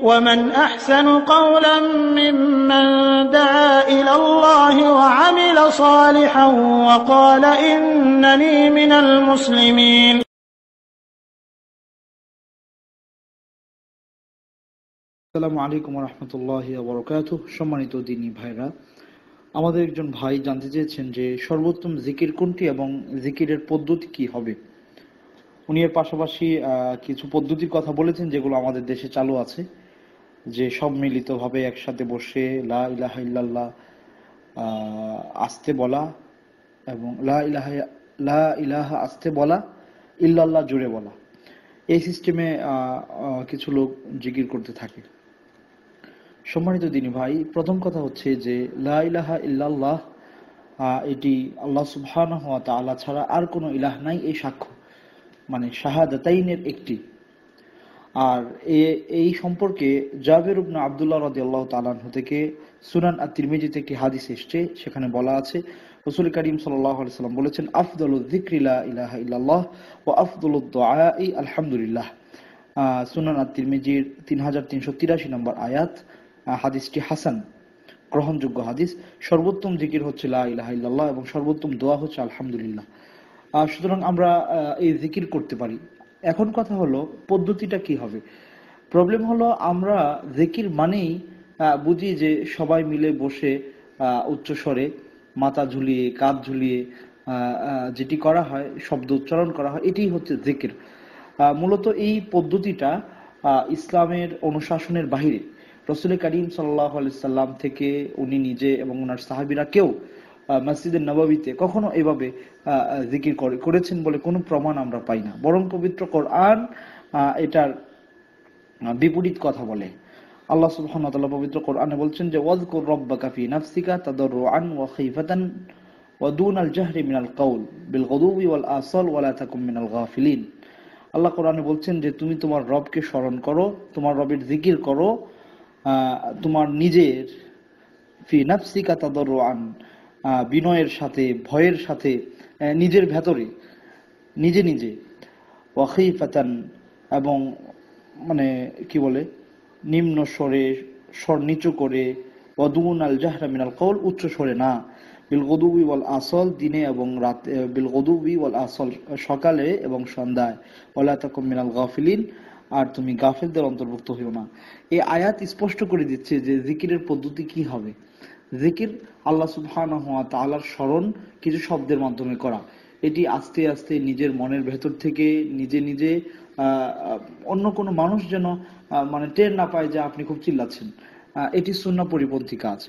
ومن أحسن قولا ممن دعا إلى الله وعمل صالحا وقال إنني من المسلمين. আসসালামু আলাইকুম ওয়া রাহমাতুল্লাহি ওয়া বারাকাতুহু। সম্মানিত দ্বীনী ভাইরা, আমাদের একজন ভাই জানতে চেয়েছেন যে সর্বোত্তম জিকির কোনটি এবং জিকিরের পদ্ধতি কি হবে। উনি এর পাশাপাশি কিছু পদ্ধতির কথা বলেছেন যেগুলো আমাদের দেশে চালু আছে, যে সব মিলিতভাবে একসাথে বসে লা ইলাহা ইল্লাল্লাহ আস্তে বলা এবং লা ইলাহা আস্তে বলা, ইল্লাল্লাহ জোরে বলা। এই সিস্টেমে কিছু লোক জিকির করতে থাকে। সম্মানিত দ্বীনী ভাই, প্রথম কথা হচ্ছে যে লা ইলাহা ইল্লাল্লাহ এটি আল্লাহ সুবহানাহু ওয়া তাআলা ছাড়া আর কোনো ইলাহ নাই, এই সাক্ষ্য, মানে শাহাদাতাইনের একটি। আর এই সম্পর্কে জাবের ইবনে আব্দুল্লাহ রাদিয়াল্লাহু তাআলা আনহু থেকে সুনান আত-তিরমিজিতে একটি হাদিস এসেছে, সেখানে বলা আছে রাসূল করিম সাল্লাল্লাহু আলাইহি ওয়াসাল্লাম বলেছেন, আফদালুয যিকরি লা ইলাহা ইল্লাল্লাহ ওয়া আফদালুদ দুআই আলহামদুলিল্লাহ। সুনান আত-তিরমিজির 3383 নম্বর আয়াত। হাদিসটি হাসান, গ্রহণযোগ্য হাদিস। সর্বোত্তম জিকির হচ্ছে লা ইলাহা ইল্লাল্লাহ এবং সর্বোত্তম দোয়া হচ্ছে আলহামদুলিল্লাহ। সুতরাং আমরা এই জিকির করতে পারি। এখন কথা হলো পদ্ধতিটা কি হবে। প্রবলেম হলো আমরা জিকির মানেই বুঝি যে সবাই মিলে বসে উচ্চস্বরে মাথা ঝুলিয়ে কাঁধ ঝুলিয়ে যেটি করা হয়, শব্দ উচ্চারণ করা হয়, এটি হচ্ছে জিকির। মূলত এই পদ্ধতিটা ইসলামের অনুশাসনের বাহিরে। রাসূল করিম সাল্লাল্লাহু আলাইহি সাল্লাম থেকে উনি নিজে এবং ওনার সাহাবীরা কেউ মসজিদে নববীতে কখনো এভাবে জিকির করেছেন বলে কোনো প্রমাণ আমরা পাই না। বরং পবিত্র কোরআন এটার বিপরীত কথা বলে। আল্লাহ সুবহানাহু ওয়া তাআলা পবিত্র কোরআনে বলছেন যে ওয়াজকুর রাব্বাকা ফি নাফসিকা তাদাররুআন ওয়া খাইফাতান ওয়া দুনাল জাহরি মিনাল কাউল বিল গুদুবি ওয়াল আসাল ওয়া লা তাকুম মিনাল গাফিলিন। আল্লাহ কোরআনে বলছেন যে তুমি তোমার রবকে স্মরণ করো, তোমার রবের জিকির করো, তোমার নিজের ফি নাফসিকা তাদাররুআন, বিনয়ের সাথে, ভয়ের সাথে, নিজের ভেতরে নিজে নিজে, ওয়া খাইফাতান এবং মানে কি বলে নিম্ন স্বরে, স্বর নিচু করে, ওয়া দুনাল জাহরা মিনাল কাউল উচ্চ স্বরে না, বিল গুদুবি ওয়াল আসল দিনে এবং রাতে, বিল গুদুবি ওয়াল আসল সকালে এবং সন্ধ্যায়, ওয়া লা তাকুম মিনাল গাফিলিন আর তুমি গাফিলদের অন্তর্ভুক্ত হইও না। এই আয়াত স্পষ্ট করে দিচ্ছে যে জিকিরের পদ্ধতি কি হবে। জিকির আল্লাহ সুবহানাহু ওয়া তাআলার স্মরণ কিছু শব্দের মাধ্যমে করা। এটি আস্তে আস্তে নিজের মনের ভেতর থেকে নিজে নিজে, অন্য কোনো মানুষ যেন মানে টের না পায় যে আপনি খুব চিল্লাচ্ছেন। এটি সুন্নাহ পরিপন্থী কাজ।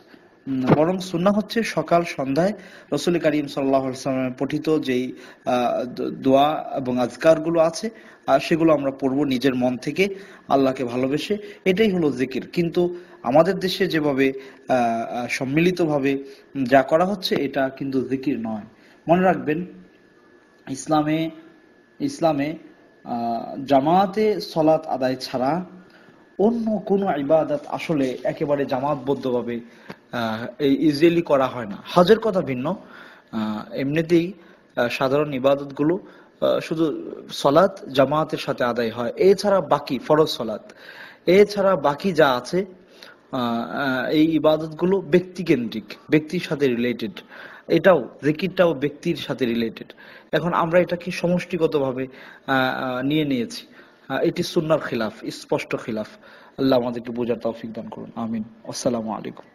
বরং সুন্নাহ হচ্ছে সকাল সন্ধ্যায় রাসূল করিম সাল্লাল্লাহু আলাইহি ওয়াসাল্লামের পঠিত যেই দোয়া এবং আজকারগুলো আছে সেগুলো আমরা পড়ব নিজের মন থেকে, আল্লাহকে ভালোবেসে। এটাই হলো জিকির। কিন্তু আমাদের দেশে যেভাবে সম্মিলিতভাবে যা করা হচ্ছে এটা কিন্তু জিকির নয়। মনে রাখবেন, ইসলামে জামাতে সলাত আদায় ছাড়া অন্য কোনো ইবাদত আসলে একেবারে জামাতবদ্ধভাবে ইজিলি করা হয় না। হজের কথা ভিন্ন, এমনিতেই সাধারণ ইবাদতগুলো শুধু সলাত জামাতের সাথে আদায় হয়। এছাড়া বাকি ফরজ সলাত, এছাড়া বাকি যা আছে এই ইবাদতগুলো ব্যক্তিকেন্দ্রিক, ব্যক্তির সাথে রিলেটেড। এটাও জিকিরটাও ব্যক্তির সাথে রিলেটেড। এখন আমরা এটাকে সমষ্টিগতভাবে নিয়ে নিয়েছি। এটি সুন্নাহর খিলাফ, স্পষ্ট খিলাফ। আল্লাহ আমাদেরকে বোঝার তৌফিক দান করুন, আমিন। আসসালামু আলাইকুম।